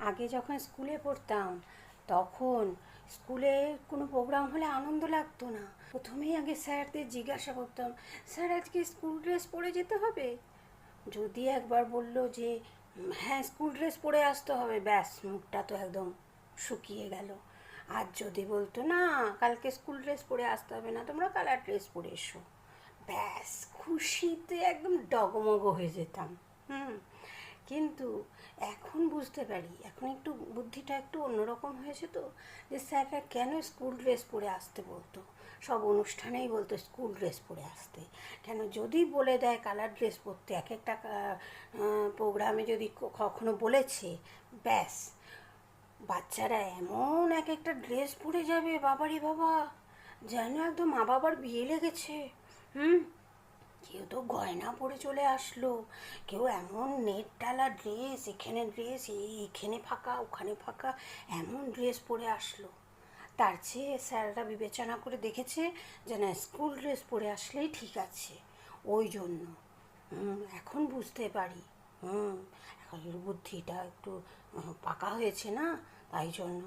আগে যখন স্কুলে পড়তাম তখন স্কুলে কোনো প্রোগ্রাম হলে আনন্দ লাগতো না। প্রথমেই আগে স্যারদের জিজ্ঞাসা করতাম, স্যার আজকে স্কুল ড্রেস পরে যেতে হবে? যদি একবার বললো যে হ্যাঁ স্কুল ড্রেস পরে আসতে হবে, ব্যাস মুখটা তো একদম শুকিয়ে গেল। আর যদি বলতো না কালকে স্কুল ড্রেস পরে আসতে হবে না, তোমরা কালার ড্রেস পরে এসো, ব্যাস খুশিতে একদম ডগমগ হয়ে যেতাম। হুম। কিন্তু এখন বুঝতে পারি, এখন একটু বুদ্ধিটা একটু অন্যরকম হয়েছে তো, যে স্যাররা কেন স্কুল ড্রেস পরে আসতে বলতো, সব অনুষ্ঠানেই বলতো স্কুল ড্রেস পরে আসতে। কেন যদি বলে দেয় কালার ড্রেস পরতে, এক একটা প্রোগ্রামে যদি কখনো বলেছে, ব্যাস বাচ্চারা এমন এক একটা ড্রেস পরে যাবে, বাবারে বাবা, যেন একদম মা বাবার বিয়ে লেগেছে। হুম। কেউ তো গয়না পরে চলে আসলো, কেউ এমন নেট ডালা ড্রেস, এখানে ড্রেস, এখানে ফাঁকা ওখানে ফাঁকা, এমন ড্রেস পরে আসলো। তার চেয়ে স্যাররা বিবেচনা করে দেখেছে যে না স্কুল ড্রেস পরে আসলেই ঠিক আছে, ওই জন্য। এখন বুঝতে পারি। এখন বুদ্ধিটা একটু পাকা হয়েছে না, তাই জন্য।